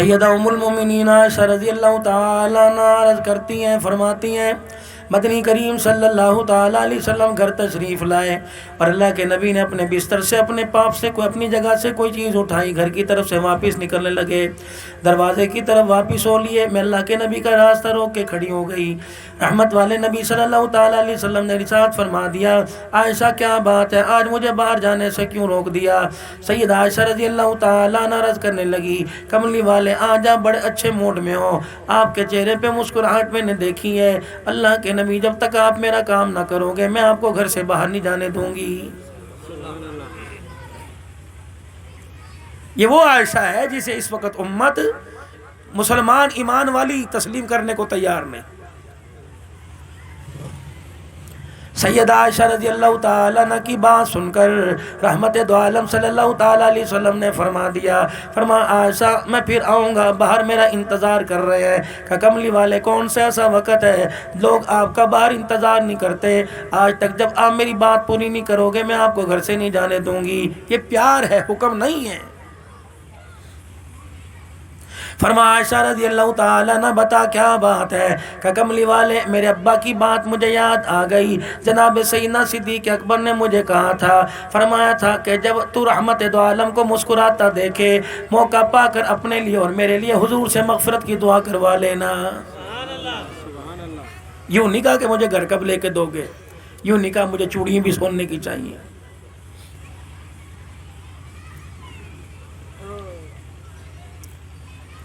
سیدہ ام المومنین عائشہ رضی اللہ تعالیٰ عنہ عرض کرتی ہیں، فرماتی ہیں مدنی کریم صلی اللہ تعالیٰ علیہ وسلم گھر تشریف لائے اور اللہ کے نبی نے اپنے بستر سے اپنے پاپ سے کوئی اپنی جگہ سے کوئی چیز اٹھائی، گھر کی طرف سے واپس نکلنے لگے، دروازے کی طرف واپس ہو لیے، میں اللہ کے نبی کا راستہ روک کے کھڑی ہو گئی۔ رحمت والے نبی صلی اللہ تعالیٰ علیہ وسلم نے ارشاد فرما دیا، عائشہ کیا بات ہے، آج مجھے باہر جانے سے کیوں روک دیا؟ سیدہ عائشہ رضی اللہ تعالیٰ عنہ عرض کرنے لگی، کملی والے آج آپ بڑے اچھے موڈ میں ہو، آپ کے چہرے پہ مسکراہٹ میں نے دیکھی ہے، اللہ کے نبی جب تک آپ میرا کام نہ کرو گے میں آپ کو گھر سے باہر نہیں جانے دوں گی۔ یہ وہ عائشہ ہے جسے اس وقت امت مسلمان ایمان والی تسلیم کرنے کو تیار نہیں۔ سیدہ عائشہ رضی اللہ تعالیٰ عنہ کی بات سن کر رحمت دو عالم صلی اللہ تعالیٰ علیہ وسلم نے فرما دیا، عائشہ میں پھر آؤں گا، باہر میرا انتظار کر رہے ہیں۔ کہ کملی والے کون سا ایسا وقت ہے لوگ آپ کا باہر انتظار نہیں کرتے، آج تک جب آپ میری بات پوری نہیں کرو گے میں آپ کو گھر سے نہیں جانے دوں گی۔ یہ پیار ہے، حکم نہیں ہے۔ فرمایا عائشہ رضی اللہ تعالیٰ عنہ بتا کیا بات ہے؟ کہ کملی والے میرے ابا کی بات مجھے یاد آ گئی، جناب سیدنا صدیق اکبر نے مجھے کہا تھا، فرمایا تھا کہ جب تو رحمت دو عالم کو مسکراتا دیکھے موقع پا کر اپنے لیے اور میرے لیے حضور سے مغفرت کی دعا کروا لینا۔ یوں نہیں کہا کہ مجھے گھر کب لے کے دو گے، یوں نہیں کہا مجھے چوڑیاں بھی سونے کی چاہیے۔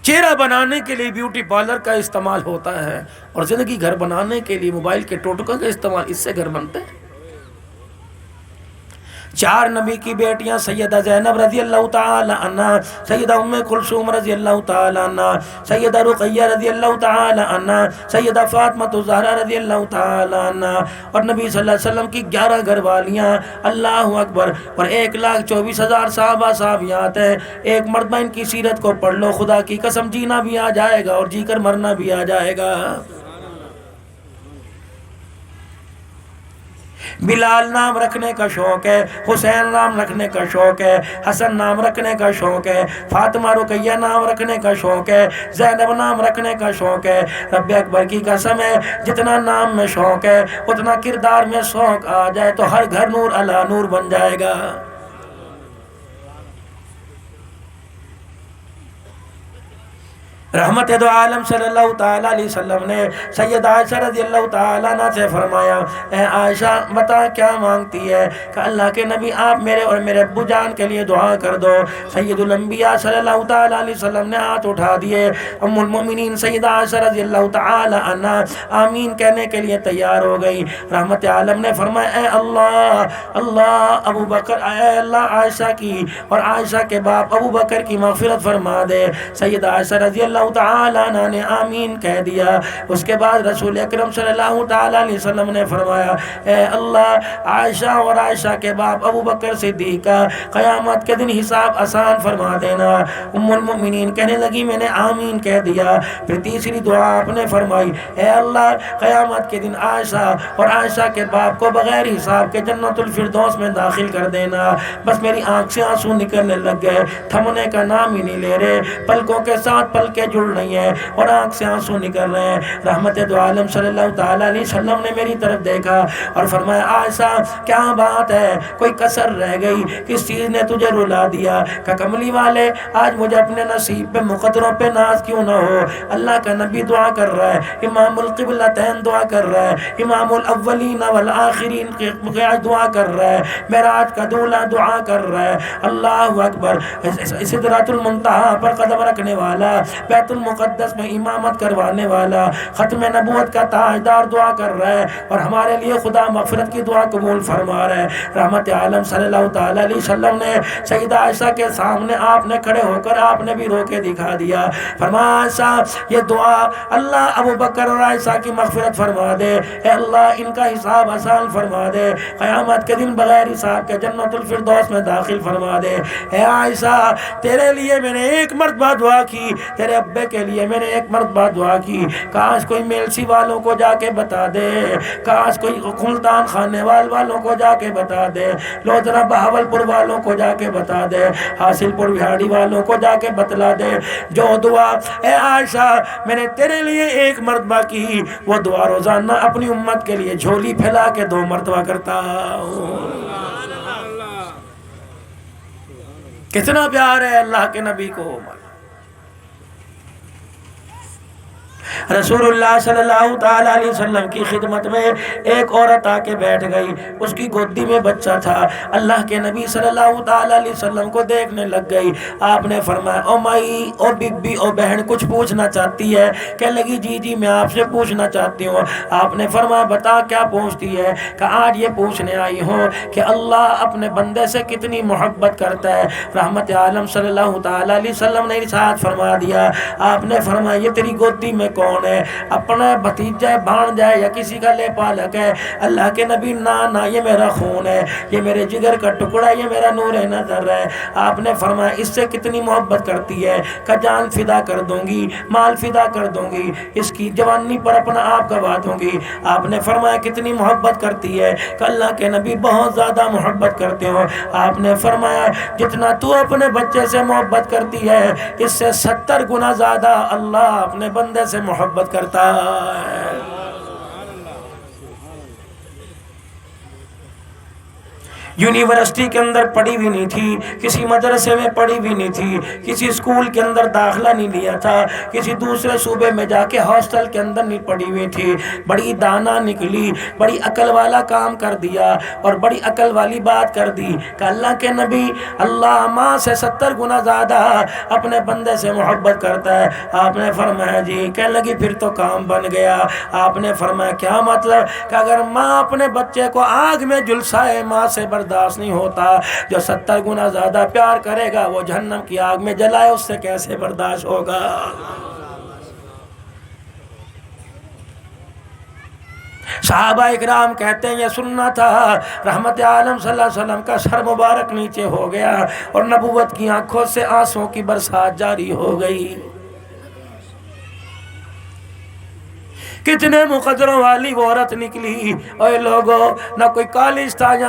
چہرہ بنانے کے لیے بیوٹی پارلر کا استعمال ہوتا ہے اور زندگی گھر بنانے کے لیے موبائل کے ٹوٹکوں کا استعمال، اس سے گھر بنتے ہیں۔ 4 نبی کی بیٹیاں سیدہ زینب رضی اللہ تعالی عنہ، سیدہ ام کلثوم رضی اللہ تعالی عنہ، سیدہ رقیہ رضی اللہ تعالی عنہ، سیدہ فاطمہ الزہرا رضی اللہ تعالی عنہ، اور نبی صلی اللہ علیہ وسلم کی 11 گھر والیاں، اللہ اکبر، اور 1,24,000 صحابہ صحابیات ہیں۔ ایک مرتبہ ان کی سیرت کو پڑھ لو، خدا کی قسم جینا بھی آ جائے گا اور جی کر مرنا بھی آ جائے گا۔ بلال نام رکھنے کا شوق ہے، حسین نام رکھنے کا شوق ہے، حسن نام رکھنے کا شوق ہے، فاطمہ رقیہ نام رکھنے کا شوق ہے، زینب نام رکھنے کا شوق ہے۔ رب اکبر کی قسم ہے جتنا نام میں شوق ہے اتنا کردار میں شوق آ جائے تو ہر گھر نور علی نور بن جائے گا۔ رحمت دو عالم صلی اللہ تعالیٰ علیہ وسلم نے سیدہ عائشہ رضی اللہ تعالیٰ عنہ سے فرمایا، اے عائشہ بتا کیا مانگتی ہے؟ کہ اللہ کے نبی آپ میرے اور میرے ابو جان کے لیے دعا کر دو۔ سید الانبیاء صلی اللہ تعالیٰ علیہ وسلم نے ہاتھ اٹھا دیے، ام المؤمنین سیدہ عائشہ رضی اللہ تعالیٰ عنہ آمین کہنے کے لیے تیار ہو گئی۔ رحمت عالم نے فرمایا، اے اللہ ابو بکر، اے اللہ عائشہ کی اور عائشہ کے باپ ابو بکر کی مغفرت فرما دے۔ سیدہ عائشہ رضی اللہ تعالیٰ عنہ نے آمین کہہ دیا۔ اس کے بعد رسول اکرم صلی اللہ تعالیٰ علیہ وسلم نے فرمایا، اے اللہ عائشہ اور عائشہ کے باپ ابو بکر صدیق قیامت کے دن حساب آسان فرما دینا۔ ام المؤمنین کہنے لگی میں نے آمین کہہ دیا۔ پھر تیسری دعا آپ نے فرمائی، اے اللہ قیامت کے دن عائشہ اور عائشہ کے باپ کو بغیر حساب کے جنت الفردوس میں داخل کر دینا۔ بس میری آنکھ سے آنسو نکلنے لگ گئے، تھمنے کا نام ہی نہیں لے رہے، پلکوں کے ساتھ پلکیں جڑ نہیں ہے اور آنکھ سے آنسو نکل رہے ہیں۔ رحمت دو عالم صلی اللہ تعالیٰ علیہ وسلم نے میری طرف دیکھا اور فرمایا، عائشہ کیا بات ہے، کوئی کسر رہ گئی، کس چیز نے تجھے رلا دیا؟ کہ کملی والے آج مجھے اپنے نصیب پہ مقدروں پہ ناز کیوں نہ ہو؟ اللہ کا نبی دعا کر رہا ہے، امام القبلتین دعا کر رہا ہے، امام الاولین والآخرین دعا کر رہا ہے، معراج کا دولہ دعا کر رہا ہے۔ اللہ اکبر، سدرۃ المنتہا پر قدم رکھنے والا، بیت المقدس میں امامت کروانے والا، ختم نبوت کا تاجدار دعا کر رہا ہے اور ہمارے لیے خدا مغفرت کی دعا قبول فرما رہا ہے۔ رحمت عالم صلی اللہ تعالیٰ علیہ وسلم نے سیدہ عائشہ کے سامنے آپ نے کھڑے ہو کر آپ نے بھی رو کے دکھا دیا۔ فرمایا، عائشہ یہ دعا اللہ ابو بکر اور عائشہ کی مغفرت فرما دے، اے اللہ ان کا حساب آسان فرما دے، قیامت کے دن بغیر حساب کے جنت الفردوس میں داخل فرما دے۔ اے عائشہ تیرے لیے میں نے ایک مرتبہ دعا کی، تیرے ابے کے لیے میں نے ایک مرتبہ دعا کی، کاش کوئی میلسی والوں کو جا کے بتا دے، کاش کوئی ملتان خانے والوں کو جا کے بتا دے، لودھرا بہاول پور والوں کو جا کے بتا دے، حاصل پور بہاڑی والوں کو جا کے بتلا دے، جو دعا اے عائشہ میں نے تیرے لیے ایک مرتبہ کی، وہ دعا روزانہ اپنی امت کے لیے جھولی پھیلا کے 2 مرتبہ کرتا ہوں۔ کتنا پیار ہے اللہ کے نبی کو۔ رسول اللہ صلی اللہ تعالی علیہ وسلم کی خدمت میں ایک عورت آ کے بیٹھ گئی، اس کی گودی میں بچہ تھا، اللہ کے نبی صلی اللہ تعالی علیہ وسلم کو دیکھنے لگ گئی۔ آپ نے فرمایا او مائی، او بی بی، او بہن کچھ پوچھنا چاہتی ہے؟ کہنے لگی جی جی میں آپ سے پوچھنا چاہتی ہوں۔ آپ نے فرمایا بتا کیا پوچھتی ہے؟ کہ آج یہ پوچھنے آئی ہوں کہ اللہ اپنے بندے سے کتنی محبت کرتا ہے۔ رحمت عالم صلی اللہ تعالی علیہ وسلم نے ارشاد فرما دیا، آپ نے فرمایا یہ تیری گودی میں کون ہے؟ اپنا بھتیجا ہے، بھانجا ہے، یا کسی کا لے پالک ہے؟ اللہ کے نبی نا یہ میرا خون ہے، یہ میرے جگر کا ٹکڑا ہے، یہ میرا نور نظر ہے۔ آپ نے فرمایا اس سے کتنی محبت کرتی ہے؟ کہ جان فدا کر دوں گی، مال فدا کر دوں گی، اس کی جوانی پر اپنا آپ گوا دوں گی۔ آپ نے فرمایا کتنی محبت کرتی ہے؟ کہ اللہ کے نبی بہت زیادہ محبت کرتے ہو۔ آپ نے فرمایا جتنا تو اپنے بچے سے محبت کرتی ہے اس سے 70 گنا زیادہ اللہ اپنے بندے سے محبت کرتا ہے۔ یونیورسٹی کے اندر پڑھی بھی نہیں تھی، کسی مدرسے میں پڑھی بھی نہیں تھی، کسی اسکول کے اندر داخلہ نہیں لیا تھا، کسی دوسرے صوبے میں جا کے ہاسٹل کے اندر نہیں پڑھی ہوئی تھی، بڑی دانا نکلی، بڑی عقل والا کام کر دیا اور بڑی عقل والی بات کر دی کہ اللہ کے نبی اللہ ماں سے 70 گنا زیادہ اپنے بندے سے محبت کرتا ہے۔ آپ نے فرمایا جی، کہنے لگی پھر تو کام بن گیا۔ آپ نے فرمایا کیا مطلب؟ کہ اگر ماں اپنے بچے کو آگ میں جلسائے ماں سے برداشت نہیں ہوتا، جو 70 گنا زیادہ پیار کرے گا وہ جہنم کی آگ میں جلائے اس سے کیسے برداشت ہوگا؟ صحابہ اکرام کہتے ہیں یہ سننا تھا، رحمت عالم صلی اللہ علیہ وسلم کا سر مبارک نیچے ہو گیا اور نبوت کی آنکھوں سے آنسوں کی برسات جاری ہو گئی۔ کتنے مقدروں والی وہ عورت نکلی، اے لوگوں، نہ کوئی کالج تھا یا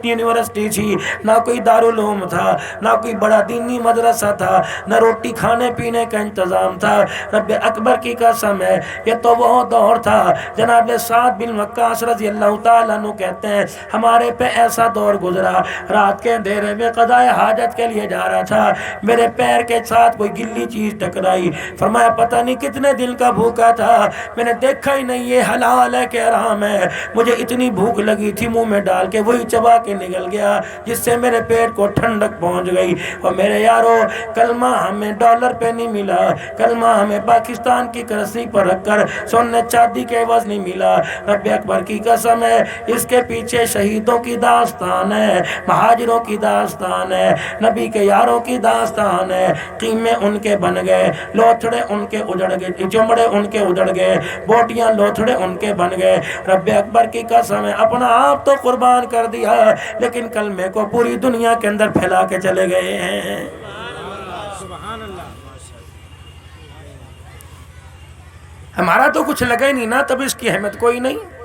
یونیورسٹی تھی، نہ کوئی دارالعلوم تھا، نہ کوئی بڑا دینی مدرسہ تھا، نہ روٹی کھانے پینے کا انتظام تھا۔ رب اکبر کی قسم ہے یہ تو وہ دور تھا۔ جناب سعد بن وقاص رضی اللہ تعالیٰ عنہ کہتے ہیں ہمارے پہ ایسا دور گزرا، رات کے اندھیرے میں قضائے حاجت کے لیے جا رہا تھا، میرے پیر کے ساتھ کوئی گلی چیز ٹکرائی، فرمایا پتہ نہیں کتنے دن کا بھوکا تھا، میں نے دیکھا ہی نہیں یہ حلال ہے کہ حرام ہے، مجھے اتنی بھوک لگی تھی منہ میں ڈال کے وہی چبا کے نکل گیا جس سے میرے پیٹ کو ٹھنڈک پہنچ گئی۔ اور میرے یارو کلمہ ہمیں ڈالر پہ نہیں ملا، کلمہ ہمیں پاکستان کی کرنسی پر رکھ کر سونے چاندی کے عوض نہیں ملا۔ رب اکبر کی قسم ہے اس کے پیچھے شہیدوں کی داستان ہے، مہاجروں کی داستان ہے، نبی کے یاروں کی داستان ہے۔ قیمے ان کے بن گئے، لوتھڑے ان کے اجڑ گئے، چمڑے ان کے اجڑ گئے، بوٹیاں لوتھڑے ان کے بن گئے۔ رب اکبر کی قسم ہے اپنا آپ تو قربان کر دیا لیکن کلمے کو پوری دنیا کے اندر پھیلا کے چلے گئے ہیں۔ ہمارا تو کچھ لگا ہی نہیں نا، تب اس کی اہمیت کوئی نہیں۔